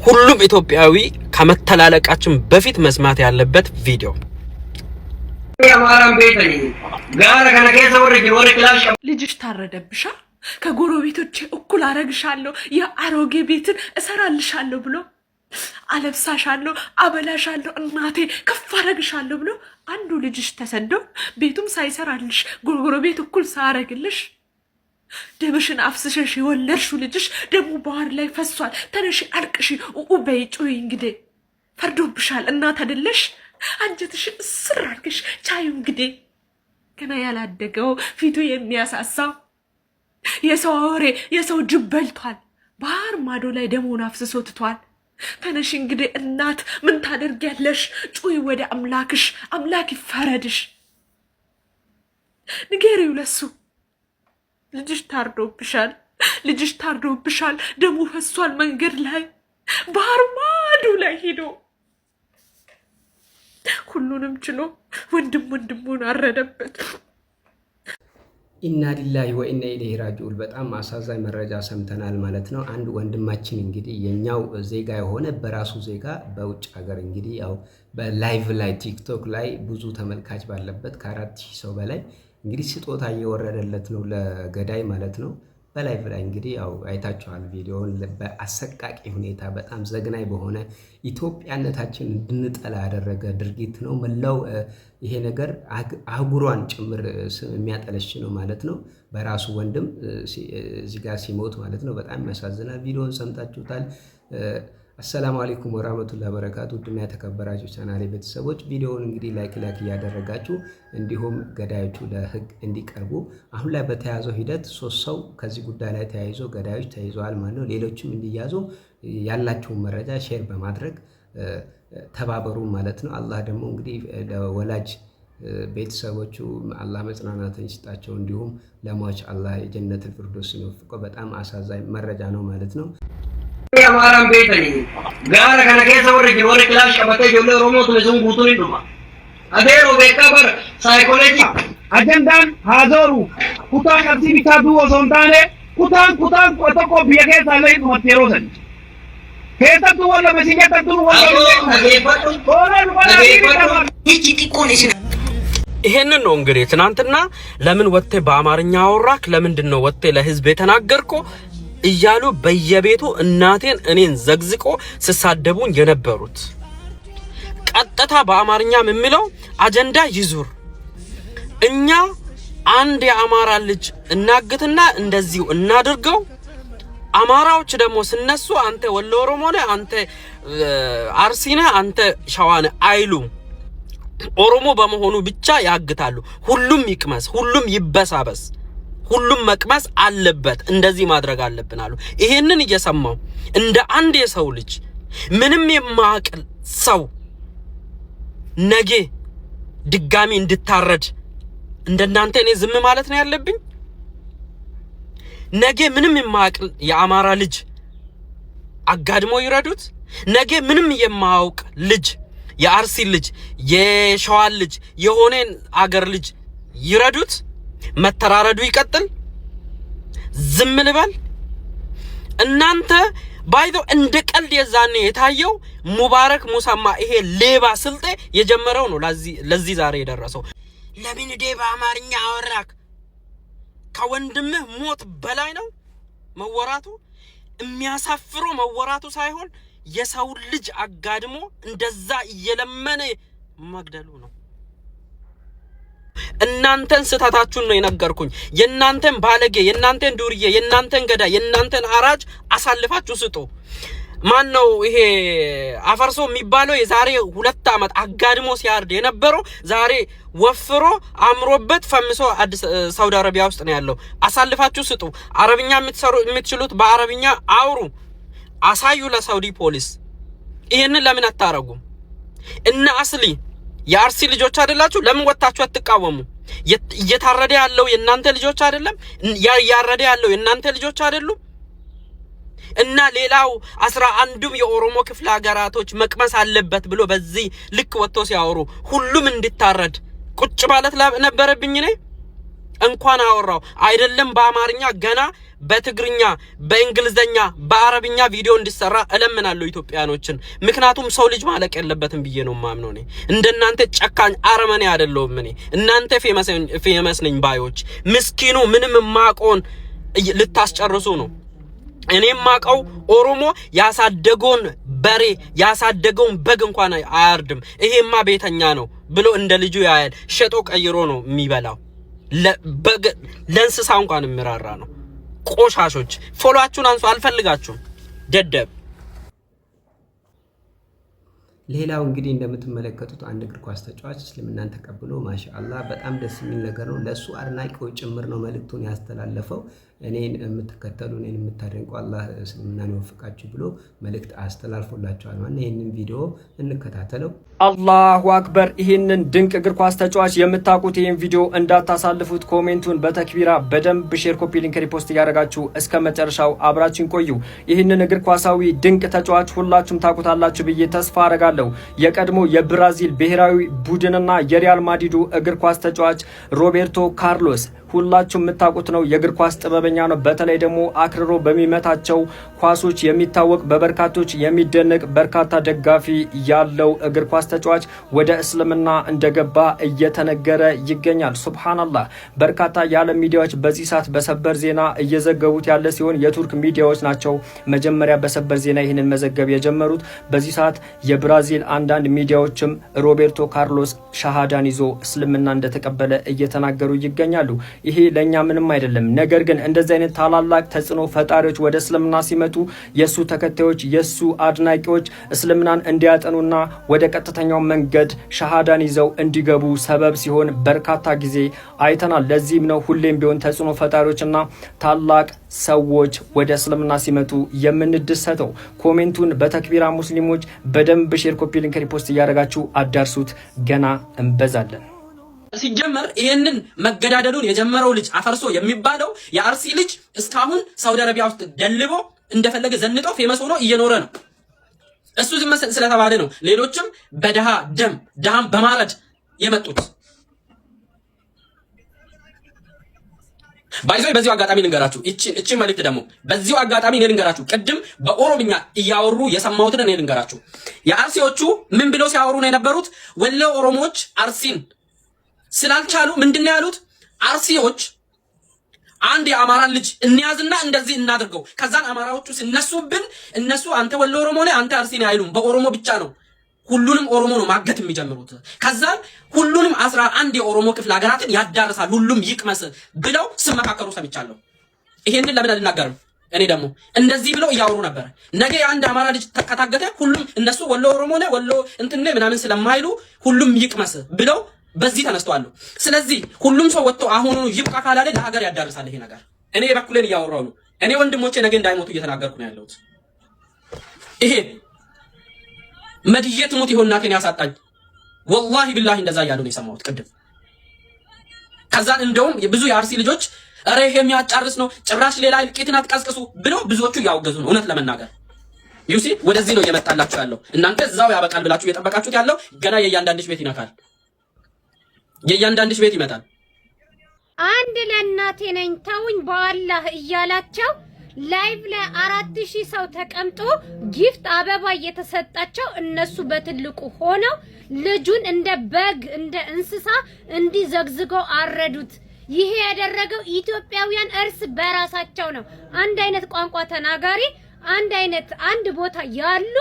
ሁሉም ኢትዮጵያዊ ከመተላለቃችን በፊት መስማት ያለበት ቪዲዮ ልጅሽ ታረደብሻ ከጎረቤቶቼ እኩል አረግሻለሁ የአሮጌ ቤትን እሰራልሻለሁ ብሎ አለብሳሻለሁ አበላሻለሁ እናቴ ከፍ አረግሻለሁ ብሎ አንዱ ልጅሽ ተሰዶ ቤቱም ሳይሰራልሽ ጎረቤት እኩል ሳረግልሽ ደምሽን አፍስሸሽ የወለድሽው ልጅሽ ደሙ ባህር ላይ ፈሷል። ተነሺ አልቅሺ ኡኡበይ ጩይ እንግዲህ ፈርዶብሻል። እናት አይደለሽ አንጀትሽን እስር አድርገሽ ቻዩ እንግዲህ ገና ያላደገው ፊቱ የሚያሳሳው የሰው አውሬ የሰው ጅብ በልቷል። ባህር ማዶ ላይ ደሙን አፍስሶ ትቷል። ተነሺ እንግዲህ እናት ምን ታደርጊያለሽ? ጩይ ወደ አምላክሽ፣ አምላክ ይፈረድሽ። ንገሪው ለሱ ልጅሽ ታርዶብሻል፣ ልጅሽ ታርዶብሻል። ደሙ ፈሷል መንገድ ላይ ባህር ማዶ ላይ ሄዶ ሁሉንም ችሎ ወንድሙን አረደበት። ኢና ሊላሂ ወኢና ኢለይሂ ራጂዑን። በጣም አሳዛኝ መረጃ ሰምተናል ማለት ነው። አንድ ወንድማችን እንግዲህ የኛው ዜጋ የሆነ በራሱ ዜጋ በውጭ ሀገር እንግዲህ ያው በላይቭ ላይ ቲክቶክ ላይ ብዙ ተመልካች ባለበት ከ4000 ሰው በላይ እንግዲህ ስጦታ እየወረደለት ነው ለገዳይ ማለት ነው። በላይቭ ላይ እንግዲህ ያው አይታችኋል ቪዲዮውን። በአሰቃቂ ሁኔታ በጣም ዘግናይ በሆነ ኢትዮጵያነታችን እንድንጠላ ያደረገ ድርጊት ነው። መላው ይሄ ነገር አህጉሯን ጭምር የሚያጠለሽ ነው ማለት ነው። በራሱ ወንድም እዚህ ጋር ሲሞት ማለት ነው። በጣም ያሳዝናል። ቪዲዮውን ሰምታችሁታል። አሰላሙ አለይኩም ወራህመቱላሂ ወበረካቱ። ውድና የተከበራችሁ ቻናሌ ቤተሰቦች ቪዲዮውን እንግዲህ ላይክ እያደረጋችሁ እንዲሁም ገዳዮቹ ለህግ እንዲቀርቡ አሁን ላይ በተያዘው ሂደት 3 ሰው ከዚህ ጉዳይ ላይ ተያይዞ ገዳዮች ተይዘዋል ማለት ነው። ሌሎችም እንዲያዙ ያላችሁን መረጃ ሼር በማድረግ ተባበሩ ማለት ነው። አላህ ደግሞ እንግዲህ ለወላጅ ቤተሰቦቹ አላህ መጽናናትን ይስጣቸው። እንዲሁም ለሟች አላህ የጀነቱል ፊርደውስን ይወፍቀው። በጣም አሳዛኝ መረጃ ነው ማለት ነው። Amaran betani gara kana kesa warri clash abate jolle romo to lesun gutuni duma adero bekabar psychology ajandan hazaru kutan abdi bitadu ozontane kutan ko biage sale materosan kesa tu wala mesinya tatu wala ይቺ ኮኔክሽን ይሄንን ነው እንግዲህ ትናንትና ለምን ወጥቴ በአማርኛ አወራክ ለምንድን ነው ወጥቴ ለህዝብ የተናገርኩ እያሉ በየቤቱ እናቴን እኔን ዘግዝቆ ሲሳደቡን የነበሩት ቀጥታ በአማርኛም የሚለው አጀንዳ ይዙር። እኛ አንድ የአማራ ልጅ እናግትና እንደዚሁ እናድርገው። አማራዎች ደግሞ ስነሱ አንተ ወሎ ኦሮሞ ነህ፣ አንተ አርሲ ነህ፣ አንተ ሸዋ ነህ አይሉም። ኦሮሞ በመሆኑ ብቻ ያግታሉ። ሁሉም ይቅመስ፣ ሁሉም ይበሳበስ፣ ሁሉም መቅመስ አለበት። እንደዚህ ማድረግ አለብን አሉ። ይሄንን እየሰማው እንደ አንድ የሰው ልጅ ምንም የማያውቅ ሰው ነገ ድጋሚ እንድታረድ እንደናንተ እኔ ዝም ማለት ነው ያለብኝ? ነገ ምንም የማያውቅ የአማራ ልጅ አጋድሞ ይረዱት? ነገ ምንም የማያውቅ ልጅ የአርሲ ልጅ የሸዋ ልጅ የሆነን አገር ልጅ ይረዱት? መተራረዱ ይቀጥል? ዝም ልበል? እናንተ ባይዶ እንደ ቀልድ የዛኔ የታየው ሙባረክ ሙሳማ ይሄ ሌባ ስልጤ የጀመረው ነው ለዚህ ዛሬ የደረሰው። ለምን በአማርኛ አወራክ? ከወንድምህ ሞት በላይ ነው መወራቱ። የሚያሳፍረው መወራቱ ሳይሆን የሰው ልጅ አጋድሞ እንደዛ እየለመነ መግደሉ ነው። እናንተን ስታታችሁን ነው የነገርኩኝ። የናንተን ባለጌ፣ የናንተን ዱርዬ፣ የናንተን ገዳ፣ የናንተን አራጅ አሳልፋችሁ ስጡ። ማን ነው ይሄ አፈርሶ የሚባለው? የዛሬ 2 ዓመት አጋድሞ ሲያርድ የነበረው ዛሬ ወፍሮ አምሮበት ፈምሶ አዲስ ሳውዲ አረቢያ ውስጥ ነው ያለው። አሳልፋችሁ ስጡ። አረብኛ የምትችሉት በአረብኛ አውሩ፣ አሳዩ ለሳውዲ ፖሊስ። ይሄንን ለምን አታረጉም? እና አስሊ የአርሲ ልጆች አይደላችሁ? ለምን ወጣችሁ አትቃወሙ? እየታረደ ያለው የናንተ ልጆች አይደለም? ያረደ ያለው የናንተ ልጆች አይደሉም? እና ሌላው 11ዱም የኦሮሞ ክፍለ ሀገራቶች መቅመስ አለበት ብሎ በዚህ ልክ ወጥቶ ሲያወሩ ሁሉም እንድታረድ ቁጭ ማለት ነበረብኝ። እኔ እንኳን አወራው አይደለም በአማርኛ ገና በትግርኛ በእንግሊዘኛ በአረብኛ ቪዲዮ እንዲሰራ እለምናለሁ ኢትዮጵያኖችን ምክንያቱም ሰው ልጅ ማለቅ የለበትም ብዬ ነው ማምነው ነኝ እንደናንተ ጨካኝ አረመኔ አይደለሁም እኔ እናንተ ፌመስ ነኝ ባዮች ምስኪኑ ምንም ማቆን ልታስጨርሱ ነው እኔም ማቀው ኦሮሞ ያሳደገውን በሬ ያሳደገውን በግ እንኳን አያርድም ይሄማ ቤተኛ ነው ብሎ እንደ ልጁ ያያል ሸጦ ቀይሮ ነው የሚበላው ለበግ ለእንስሳ እንኳን ምራራ ነው ቆሻሾች ፎሎአችሁን አንሱ አልፈልጋችሁም ደደብ ሌላው እንግዲህ እንደምትመለከቱት አንድ እግር ኳስ ተጫዋች እስልምናን ተቀብሎ ማሻአላህ በጣም ደስ የሚል ነገር ነው ለሱ አድናቂዎች ጭምር ነው መልእክቱን ያስተላለፈው እኔን የምትከተሉ እኔን የምታደንቁ አላህ እስልምናን ይወፍቃችሁ ብሎ መልእክት አስተላልፎላችኋል ማለት ይሄንን ቪዲዮ እንከታተለው አላሁ አክበር ይሄንን ድንቅ እግር ኳስ ተጫዋች የምታውቁት ይሄን ቪዲዮ እንዳታሳልፉት ኮሜንቱን በተክቢራ በደንብ ሼር ኮፒ ሊንክ ሪፖስት ያደርጋችሁ እስከ መጨረሻው አብራችሁን ቆዩ ይሄንን እግር ኳሳዊ ድንቅ ተጫዋች ሁላችሁም ታውቁታላችሁ ብዬ ተስፋ አደርጋለሁ የቀድሞ የብራዚል ብሔራዊ ቡድንና የሪያል ማድሪዱ እግር ኳስ ተጫዋች ሮቤርቶ ካርሎስ ሁላችሁም የምታውቁት ነው የእግር ኳስ ጥበበኛ ነው በተለይ ደግሞ አክርሮ በሚመታቸው ኳሶች የሚታወቅ በበርካቶች የሚደነቅ በርካታ ደጋፊ ያለው እግር ኳስ ተጫዋች ወደ እስልምና እንደገባ እየተነገረ ይገኛል ሱብሃንአላህ በርካታ የዓለም ሚዲያዎች በዚህ ሰዓት በሰበር ዜና እየዘገቡት ያለ ሲሆን የቱርክ ሚዲያዎች ናቸው መጀመሪያ በሰበር ዜና ይህንን መዘገብ የጀመሩት በዚህ ሰዓት የብራዚል አንዳንድ ሚዲያዎችም ሮቤርቶ ካርሎስ ሻሃዳን ይዞ እስልምና እንደተቀበለ እየተናገሩ ይገኛሉ ይሄ ለኛ ምንም አይደለም ነገር ግን እንደዚህ አይነት ታላላቅ ተጽዕኖ ፈጣሪዎች ወደ እስልምና ሲመጡ የሱ ተከታዮች የሱ አድናቂዎች እስልምናን እንዲያጠኑና ወደ ቀጥተኛው መንገድ ሻሃዳን ይዘው እንዲገቡ ሰበብ ሲሆን በርካታ ጊዜ አይተናል ለዚህም ነው ሁሌም ቢሆን ተጽዕኖ ፈጣሪዎችና ታላቅ ሰዎች ወደ እስልምና ሲመጡ የምንደሰተው ኮሜንቱን በተክቢራ ሙስሊሞች በደንብ ሼር ኮፒ ሊንክ ሪፖስት ያደርጋችሁ አዳርሱት ገና እንበዛለን ሲጀመር ይሄንን መገዳደሉን የጀመረው ልጅ አፈርሶ የሚባለው የአርሲ ልጅ እስካሁን ሳውዲ አረቢያ ውስጥ ደልቦ እንደፈለገ ዘንጦ ፌመስ ሆኖ እየኖረ ነው እሱ ዝም ስለተባለ ነው ሌሎችም በደሃ ደም በማረድ የመጡት ባይዞይ በዚሁ አጋጣሚ ልንገራችሁ እቺ መልእክት ደግሞ በዚሁ አጋጣሚ ልንገራችሁ ቅድም በኦሮምኛ እያወሩ የሰማሁትን እኔ ልንገራችሁ የአርሲዎቹ ምን ብለው ሲያወሩ ነው የነበሩት ወሎ ኦሮሞዎች አርሲን ስላልቻሉ ምንድነው ያሉት አርሲዎች አንድ የአማራን ልጅ እንያዝና እንደዚህ እናድርገው ከዛን አማራዎቹ ሲነሱብን እነሱ አንተ ወሎ ኦሮሞ ነህ አንተ አርሲ ነህ አይሉም በኦሮሞ ብቻ ነው ሁሉንም ኦሮሞ ነው ማገት የሚጀምሩት ከዛን ሁሉንም 11 የኦሮሞ ክፍለ ሀገራትን ያዳርሳል ሁሉም ይቅመስ ብለው ስመካከሩ ሰምቻለሁ ይሄንን ለምን አልናገርም እኔ ደግሞ እንደዚህ ብለው ያወሩ ነበር ነገ አንድ አማራ ልጅ ተከታገተ ሁሉም እነሱ ወሎ ኦሮሞ ነህ ወሎ እንትን ነህ ምናምን ስለማይሉ ሁሉም ይቅመስ ብለው በዚህ ተነስተዋል ስለዚህ ሁሉም ሰው ወጥቶ አሁን ይብቃ ካላለ ለሀገር ያዳርሳል ይሄ ነገር እኔ በኩሌን ያወራው ነው እኔ ወንድሞቼ ነገ እንዳይሞቱ እየተናገርኩ ነው ያለሁት ይሄ መድየት ሞት ይሆናከን ያሳጣኝ ወላሂ ቢላሂ እንደዛ ያሉ ነው የሰማሁት ቅድም ከዛን እንደውም ብዙ የአርሲ ልጆች አረ ይሄ የሚያጫርስ ነው ጭራሽ ሌላ ልቂትን አትቀስቅሱ ብለው ብዙዎቹ ያወገዙ ነው እውነት ለመናገር ዩሲ ወደዚህ ነው እየመጣላችሁ ያለው እናንተ እዛው ያበቃል ብላችሁ እየጠበቃችሁት ያለው ገና የእያንዳንድሽ ቤት ይነካል የእያንዳንድሽ ቤት ይመጣል አንድ ለእናቴ ነኝ ተውኝ በአላህ እያላቸው ላይቭ ላይ 4000 ሰው ተቀምጦ ጊፍት አበባ እየተሰጣቸው እነሱ በትልቁ ሆነው ልጁን እንደ በግ እንደ እንስሳ እንዲዘግዝገው አረዱት ይሄ ያደረገው ኢትዮጵያውያን እርስ በራሳቸው ነው አንድ አይነት ቋንቋ ተናጋሪ አንድ ቦታ ያሉ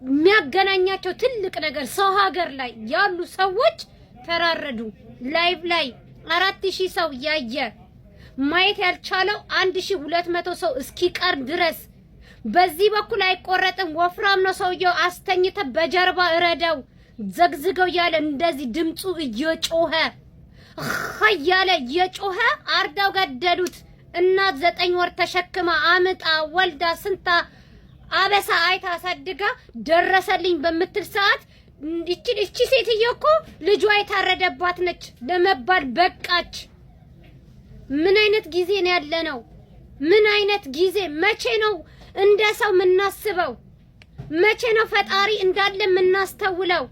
የሚያገናኛቸው ትልቅ ነገር ሰው ሀገር ላይ ያሉ ሰዎች ተራረዱ ላይቭ ላይ 4000 ሰው ያየ ማየት ያልቻለው 1200 ሰው እስኪቀር ድረስ በዚህ በኩል አይቆረጥም ወፍራም ነው ሰውየው አስተኝተ በጀርባ እረዳው ዘግዝገው ያለ እንደዚህ ድምጹ እየጮኸ ኸያለ እየጮኸ አርዳው ገደሉት እናት 9 ወር ተሸክማ አምጣ ወልዳ ስንታ አበሳ አይታ አሳድጋ ደረሰልኝ በምትል ሰዓት እቺ ሴትዮ እኮ ልጇ የታረደባት ነች ለመባል በቃች ምን አይነት ጊዜ ነው ያለነው ምን አይነት ጊዜ መቼ ነው እንደ ሰው ምናስበው መቼ ነው ፈጣሪ እንዳለ ምናስተውለው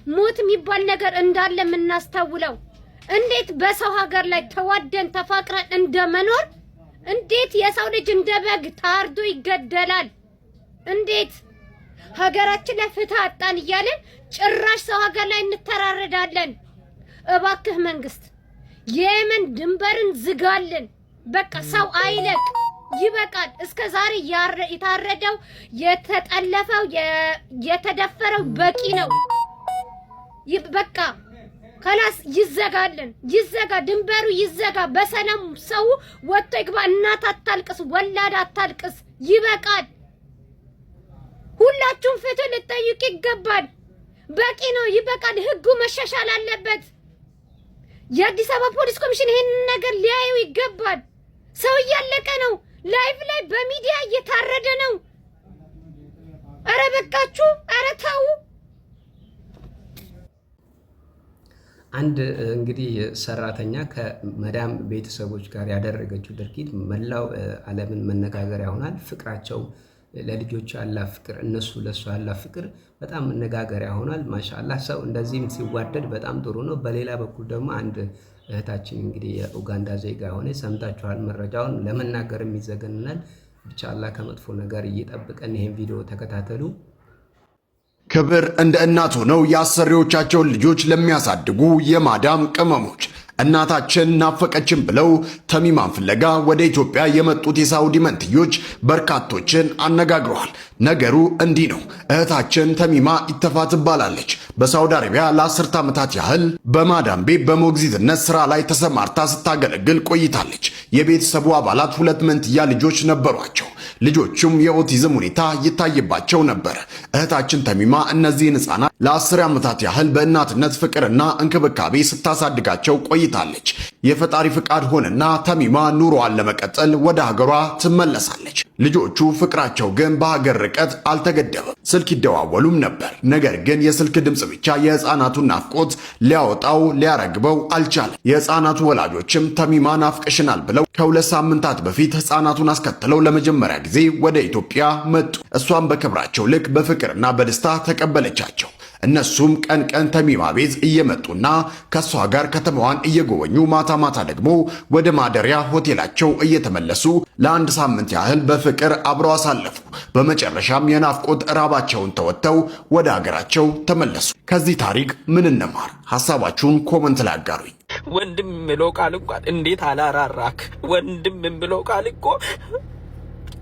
ሞት የሚባል ነገር እንዳለ ምናስተውለው እንዴት በሰው ሀገር ላይ ተዋደን ተፋቅረን እንደመኖር እንዴት የሰው ልጅ እንደ በግ ታርዶ ይገደላል? እንዴት ሀገራችን ላይ ፍትህ አጣን እያለን ጭራሽ ሰው ሀገር ላይ እንተራረዳለን? እባክህ መንግስት የየመን ድንበርን ዝጋልን። በቃ ሰው አይለቅ፣ ይበቃል። እስከ ዛሬ የታረደው የተጠለፈው የተደፈረው በቂ ነው። በቃ ከላስ ይዘጋልን፣ ይዘጋ፣ ድንበሩ ይዘጋ። በሰላም ሰው ወጥቶ ይግባ። እናት አታልቅስ፣ ወላድ አታልቅስ። ይበቃል። ሁላችሁም ፍትህ ልትጠይቁ ይገባል። በቂ ነው፣ ይበቃል። ህጉ መሻሻል አለበት። የአዲስ አበባ ፖሊስ ኮሚሽን ይሄንን ነገር ሊያዩ ይገባል። ሰው እያለቀ ነው። ላይቭ ላይ በሚዲያ እየታረደ ነው። አረ በቃችሁ፣ አረ ተው። አንድ እንግዲህ ሰራተኛ ከመዳም ቤተሰቦች ጋር ያደረገችው ድርጊት መላው ዓለምን መነጋገሪያ ሆኗል። ፍቅራቸው ለልጆቹ ያላ ፍቅር፣ እነሱ ለሱ ያላ ፍቅር በጣም መነጋገሪያ ሆኗል። ማሻአላህ ሰው እንደዚህም ሲዋደድ በጣም ጥሩ ነው። በሌላ በኩል ደግሞ አንድ እህታችን እንግዲህ የኡጋንዳ ዜጋ ሆነ ሰምታችኋል። መረጃውን ለመናገር የሚዘገንናል። ብቻ አላህ ከመጥፎ ነገር እየጠበቀን ይሄን ቪዲዮ ተከታተሉ። ክብር እንደ እናት ሆነው የአሰሪዎቻቸውን ልጆች ለሚያሳድጉ የማዳም ቅመሞች እናታችን ናፈቀችን ብለው ተሚማን ፍለጋ ወደ ኢትዮጵያ የመጡት የሳውዲ መንትዮች በርካቶችን አነጋግረዋል። ነገሩ እንዲህ ነው። እህታችን ተሚማ ኢተፋ ትባላለች። በሳውዲ አረቢያ ለ10 ዓመታት ያህል በማዳም ቤት በሞግዚትነት ስራ ላይ ተሰማርታ ስታገለግል ቆይታለች። የቤተሰቡ አባላት 2 መንትያ ልጆች ነበሯቸው። ልጆቹም የኦቲዝም ሁኔታ ይታይባቸው ነበር። እህታችን ተሚማ እነዚህን ህፃናት ለ10 ዓመታት ያህል በእናትነት ፍቅርና እንክብካቤ ስታሳድጋቸው ቆይታለች። የፈጣሪ ፍቃድ ሆነና ተሚማ ኑሮዋን ለመቀጠል ወደ ሀገሯ ትመለሳለች። ልጆቹ ፍቅራቸው ግን በሀገር ርቀት አልተገደበም። ስልክ ይደዋወሉም ነበር። ነገር ግን የስልክ ድምፅ ብቻ የህፃናቱን ናፍቆት ሊያወጣው ሊያረግበው አልቻለም። የህፃናቱ ወላጆችም ተሚማ ናፍቀሽናል ብለው ከ2 ሳምንታት በፊት ህፃናቱን አስከትለው ለመጀመሪያ ጊዜ ወደ ኢትዮጵያ መጡ። እሷም በክብራቸው ልክ በፍቅርና በደስታ ተቀበለቻቸው። እነሱም ቀን ቀን ተሚማ ቤት እየመጡና ከሷ ጋር ከተማዋን እየጎበኙ ማታ ማታ ደግሞ ወደ ማደሪያ ሆቴላቸው እየተመለሱ ለ1 ሳምንት ያህል በፍቅር አብረው አሳለፉ። በመጨረሻም የናፍቆት ራባቸውን ተወጥተው ወደ ሀገራቸው ተመለሱ። ከዚህ ታሪክ ምን እንማር? ሐሳባችሁን ኮመንት ላይ አጋሩኝ። ወንድም ብለው ቃል እንኳን እንዴት አላራራክ? ወንድም ብለው ቃል እኮ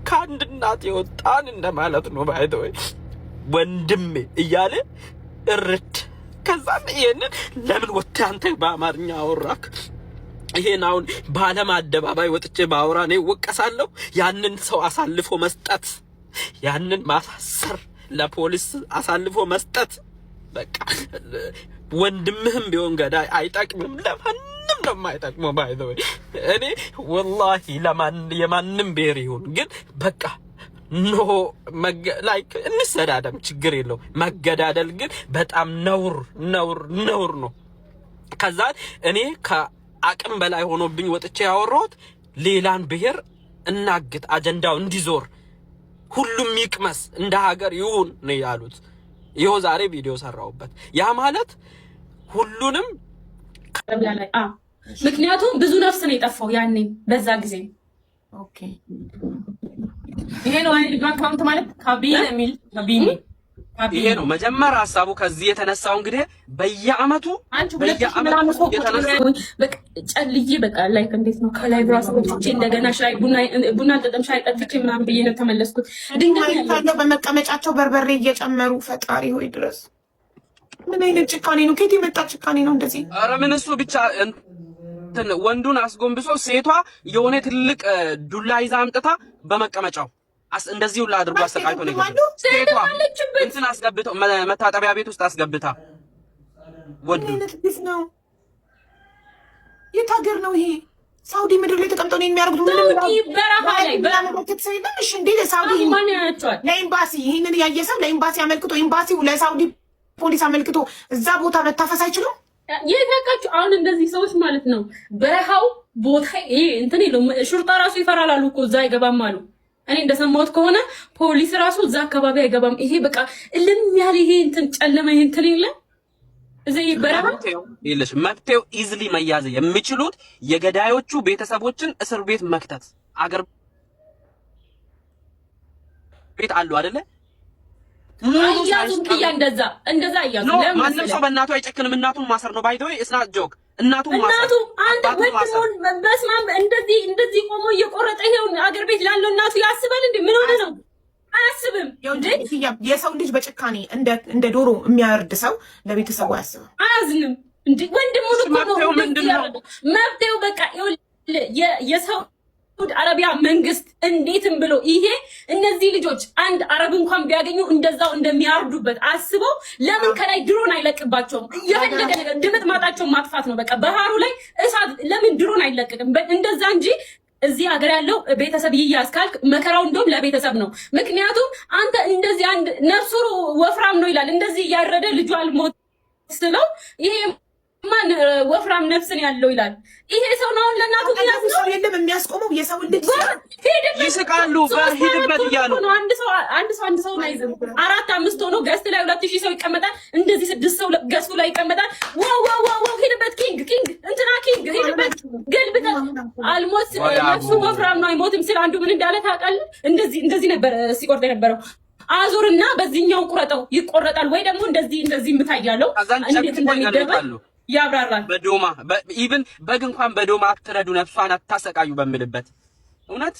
ከአንድ እናት የወጣን እንደማለት ነው። ባይተወይ ወንድም እያለ እርድ ከዛም ይሄንን ለምን ወጥተህ አንተ በአማርኛ አወራክ? ይሄን አሁን በዓለም አደባባይ ወጥቼ ባወራ ነው ወቀሳለሁ? ያንን ሰው አሳልፎ መስጠት፣ ያንን ማሳሰር፣ ለፖሊስ አሳልፎ መስጠት በቃ ወንድምህም ቢሆን ገዳይ አይጠቅምም። ለማንም ነው የማይጠቅመው። ባይዘው እኔ ወላሂ የማንም ብሔር ይሁን ግን በቃ ኖ ላይክ እንሰዳደም ችግር የለው። መገዳደል ግን በጣም ነውር ነው። ከዛ እኔ ከአቅም በላይ ሆኖብኝ ወጥቼ ያወራሁት ሌላን ብሔር እናግት፣ አጀንዳው እንዲዞር ሁሉም ይቅመስ፣ እንደ ሀገር ይሁን ነው ያሉት። ይኸው ዛሬ ቪዲዮ ሰራሁበት። ያ ማለት ሁሉንም ምክንያቱም ብዙ ነፍስ ነው የጠፋው ያኔ በዛ ጊዜ። ኦኬ ይሄ ነው አይዲ አካውንት ማለት ካቢኔ የሚል ይሄ ነው መጀመሪያ ሀሳቡ። ከዚህ የተነሳው እንግዲህ በየአመቱ በቃ ጨልዬ በቃ ላይክ እንዴት ነው ከላይ ብራስ ወጥቼ እንደገና ሻይ ቡና ጠጥም ሻይ ጠጥቼ ምናምን ብዬ ነው ተመለስኩት። ድንገት ያለው በመቀመጫቸው በርበሬ እየጨመሩ ፈጣሪ ሆይ ድረስ ምን አይነት ጭካኔ ነው? ከየት የመጣ ጭካኔ ነው እንደዚህ? ኧረ ምን እሱ ብቻ ወንዱን አስጎንብሶ ሴቷ የሆነ ትልቅ ዱላ ይዛ አምጥታ በመቀመጫው እንደዚህ ሁላ አድርጎ አሰቃይቶ ነው የገባው። ሴቷ እንትን አስገብተው መታጠቢያ ቤት ውስጥ አስገብታ ወንዱ ነው። የት ሀገር ነው ይሄ? ሳውዲ ምድር ላይ ተቀምጠው ነው የሚያደርጉት። ሳውዲ በረሃ ላይ በረከት ሰይጣን። እሺ እንዴ ሳውዲ ማን ያያቸዋል? ለኤምባሲ ይሄንን ያየ ሰው ለኤምባሲ አመልክቶ ኤምባሲው ለሳውዲ ፖሊስ አመልክቶ እዛ ቦታ መታፈስ አይችሉም? የታቃችሁ አሁን እንደዚህ ሰዎች ማለት ነው። በረሃው ቦታ ይሄ እንትን ይለው ሹርጣ ራሱ ይፈራላሉ እኮ እዛ አይገባም አሉ። እኔ እንደሰማሁት ከሆነ ፖሊስ ራሱ እዛ አካባቢ አይገባም። ይሄ በቃ እልም ያለ ይሄ እንትን ጨለማ ይሄ እንትን ይለ እዚህ በረሃው ይልሽ መፍትሄው ኢዝሊ መያዝ የሚችሉት የገዳዮቹ ቤተሰቦችን እስር ቤት መክተት አገር ቤት አሉ አይደለ? አያዙም ክያ እንደዛ አያዙ። ለምን ማንም ሰው በእናቱ አይጨክንም። እናቱን ማሰር ነው ባይተው እስናት ጆክ እናቱን ማሰር እናቱ አንተ ወጥቶን በስማም እንደዚህ ቆሞ እየቆረጠ ይሄው አገር ቤት ላለው እናቱ ያስባል እንዴ? ምን ሆነ ነው? አያስብም። የሰው ልጅ በጭካኔ እንደ ዶሮ የሚያርድ ሰው ለቤተሰቡ አያስብም፣ አያዝንም እንዴ? ወንድሙን እኮ ነው መብቴው በቃ የሳውዲ አረቢያ መንግስት እንዴትም ብሎ ይሄ እነዚህ ልጆች አንድ አረብ እንኳን ቢያገኙ እንደዛው እንደሚያርዱበት አስበው ለምን ከላይ ድሮን አይለቅባቸውም? የፈለገ ነገር ድምጥ ማጣቸው ማጥፋት ነው በቃ። ባህሩ ላይ እሳት ለምን ድሮን አይለቅቅም? እንደዛ እንጂ እዚህ ሀገር ያለው ቤተሰብ ይያዝ ካልክ መከራው እንደውም ለቤተሰብ ነው። ምክንያቱም አንተ እንደዚህ አንድ ነፍሱ ወፍራም ነው ይላል እንደዚህ እያረደ ልጁ አልሞት ስለው ይሄ ማን ወፍራም ነፍስን ያለው ይላል። ይሄ ሰው ነው ለናቱ ያስ ነው የለም የሚያስቆመው የሰው ልጅ ይስቃሉ። በሄድበት እያሉ አንድ ሰው ላይ ዘም 4-5 ሆኖ ገስት ላይ 2000 ሰው ይቀመጣል። እንደዚህ 6 ሰው ገስቱ ላይ ይቀመጣል። ዋው ሄድበት ኪንግ እንትና ኪንግ ሄድበት ገልብጠ አልሞት ነፍሱ ወፍራም ነው አይሞትም ስለ አንዱ ምን እንዳለ ታውቃለህ? እንደዚህ ነበር ሲቆርጥ የነበረው አዙርና በዚህኛው ቁረጠው ይቆረጣል ወይ ደግሞ እንደዚህ ምታያለው እንዴት እንደሚደረግ ያብራራል። በዶማ ኢቭን በግ እንኳን በዶማ አትረዱ ነፍሷን አታሰቃዩ በሚልበት እውነት